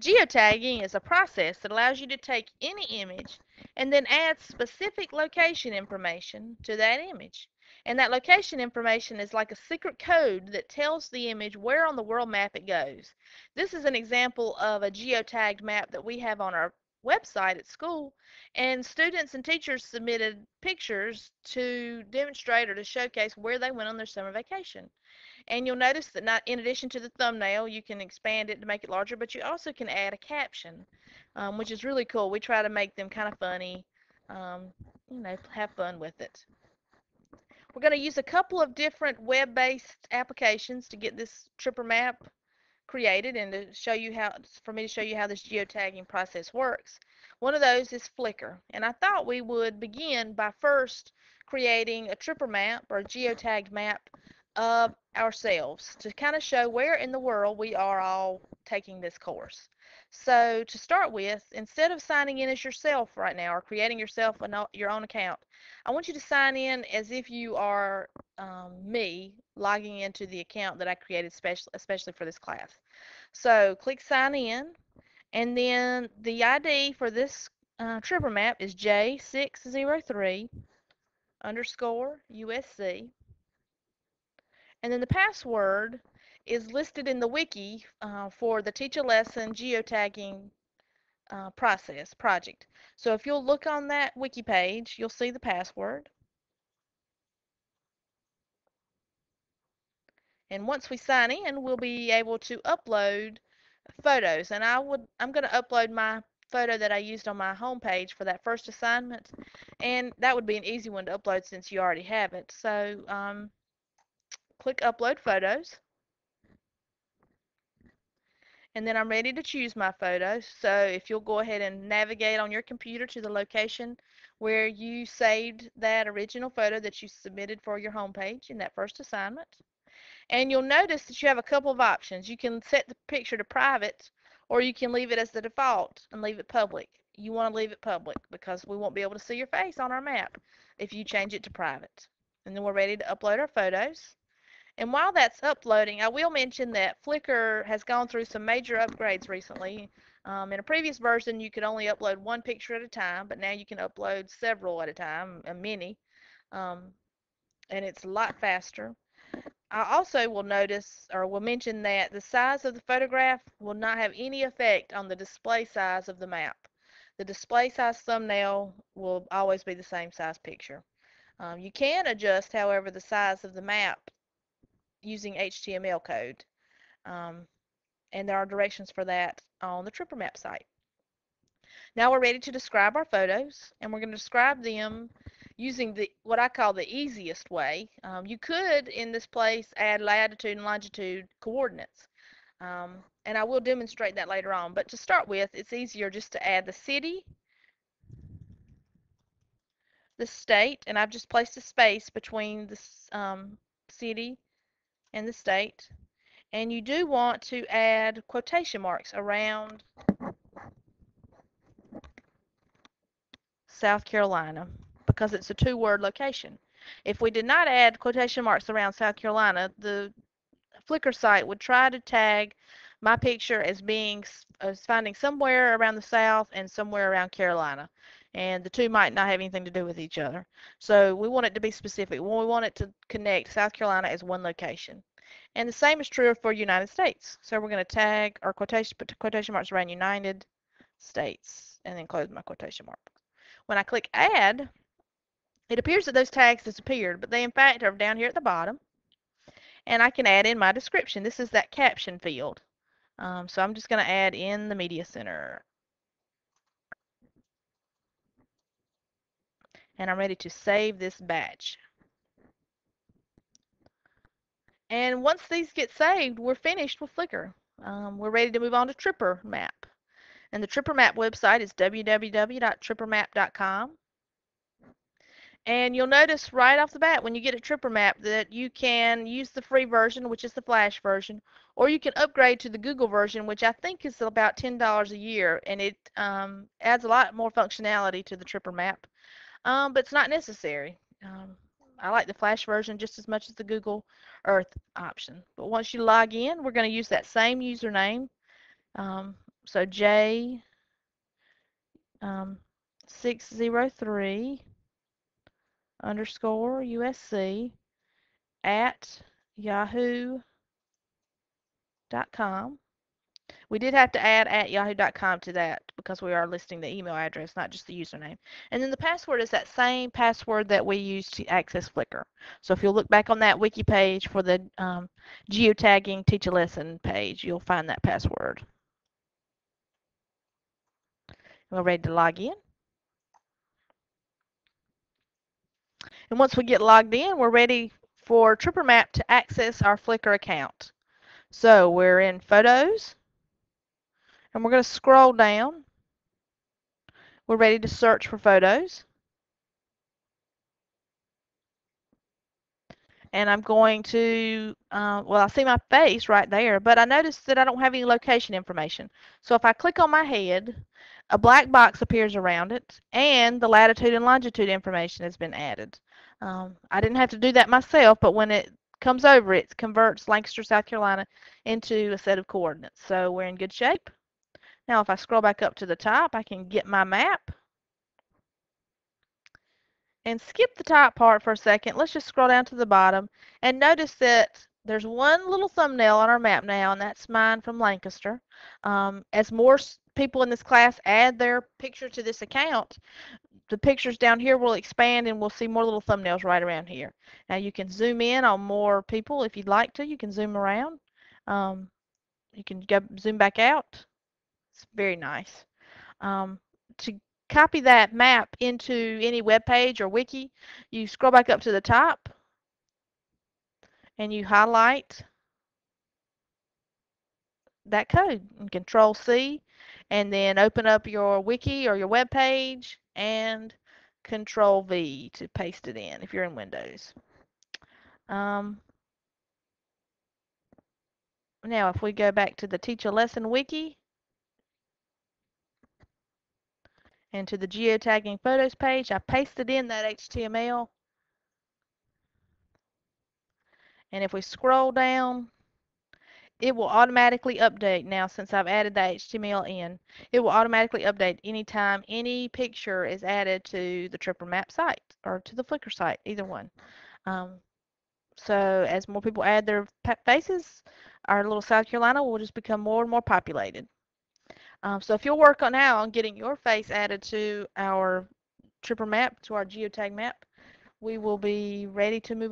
Geotagging is a process that allows you to take any image and then add specific location information to that image. And that location information is like a secret code that tells the image where on the world map it goes. This is an example of a geotagged map that we have on our website at school, and students and teachers submitted pictures to demonstrate or to showcase where they went on their summer vacation. And you'll notice that not in addition to the thumbnail, you can expand it to make it larger, but you also can add a caption, which is really cool. We try to make them kind of funny, have fun with it. We're going to use a couple of different web-based applications to get this tripper map created and to show you how, for me to show you how this geotagging process works. One of those is Flickr, and I thought we would begin by first creating a tripper map or a geotagged map of ourselves to kind of show where in the world we are all taking this course. So to start with, instead of signing in as yourself right now or creating yourself your own account, I want you to sign in as if you are me logging into the account that I created especially for this class. So click sign in, and then the ID for this tripper map is J603 underscore USC. And then the password is listed in the wiki for the Teach a Lesson geotagging project. So if you'll look on that wiki page, you'll see the password. And once we sign in, we'll be able to upload photos. And I'm going to upload my photo that I used on my home page for that first assignment. And that would be an easy one to upload since you already have it. So click upload photos. And then I'm ready to choose my photo. So if you'll go ahead and navigate on your computer to the location where you saved that original photo that you submitted for your home page in that first assignment. And you'll notice that you have a couple of options. You can set the picture to private, or you can leave it as the default and leave it public. You want to leave it public because we won't be able to see your face on our map if you change it to private. And then we're ready to upload our photos. And while that's uploading, I will mention that Flickr has gone through some major upgrades recently. In a previous version, you could only upload one picture at a time, but now you can upload several at a time, many, um, and it's a lot faster. I also will notice or will mention that the size of the photograph will not have any effect on the display size of the map. The display size thumbnail will always be the same size picture. You can adjust, however, the size of the map using HTML code. Um, and there are directions for that on the Tripper Map site. Now we're ready to describe our photos, and we're going to describe them using what I call the easiest way. You could, in this place, add latitude and longitude coordinates, and I will demonstrate that later on. But to start with, it's easier just to add the city, the state, and I've just placed a space between the city and the state. And you do want to add quotation marks around South Carolina because it's a two-word location. If we did not add quotation marks around South Carolina, the Flickr site would try to tag my picture as finding somewhere around the South and somewhere around Carolina, and the two might not have anything to do with each other. So we want it to be specific. We want it to connect South Carolina as one location. And the same is true for United States. So we're going to tag our put quotation marks around United States and then close my quotation mark. When I click add, it appears that those tags disappeared, but they in fact are down here at the bottom. And I can add in my description. This is that caption field. So I'm just going to add in the media center. And I'm ready to save this batch. And once these get saved, we're finished with Flickr. We're ready to move on to Tripper Map. And the Tripper Map website is www.trippermap.com. And you'll notice right off the bat when you get a Tripper Map that you can use the free version, which is the Flash version, or you can upgrade to the Google version, which I think is about $10 a year, and it adds a lot more functionality to the Tripper Map, but it's not necessary. I like the Flash version just as much as the Google Earth option. But once you log in, we're going to use that same username So J 603 underscore USC at yahoo.com. We did have to add at yahoo.com to that because we are listing the email address, not just the username. And then the password is that same password that we use to access Flickr. So if you'll look back on that wiki page for the geotagging teach a lesson page, you'll find that password. We're ready to log in. And once we get logged in, we're ready for TripperMap to access our Flickr account. So we're in Photos, and we're going to scroll down. We're ready to search for photos. And I'm going to, well, I see my face right there, but I noticed that I don't have any location information. So if I click on my head, a black box appears around it, and the latitude and longitude information has been added. I didn't have to do that myself, but when it comes over, it converts Lancaster, South Carolina into a set of coordinates. So we're in good shape. Now if I scroll back up to the top, I can get my map. And skip the top part for a second. Let's just scroll down to the bottom and notice that there's one little thumbnail on our map now, and that's mine from Lancaster. As more people in this class add their picture to this account, the pictures down here will expand and we'll see more little thumbnails right around here. Now you can zoom in on more people if you'd like to. You can zoom around. Um, you can go zoom back out. It's very nice. To copy that map into any web page or wiki, you scroll back up to the top and you highlight that code and Control C, and then open up your wiki or your web page and Control V to paste it in if you're in Windows. Um, Now if we go back to the Teach a Lesson wiki and to the geotagging photos page, I pasted in that HTML, and if we scroll down, it will automatically update now since I've added that HTML in. It will automatically update anytime any picture is added to the TripperMap site or to the Flickr site, either one. Um, so as more people add their faces, our little South Carolina will just become more and more populated. So if you'll work on now on getting your face added to our TripperMap, to our geotag map, we will be ready to move on.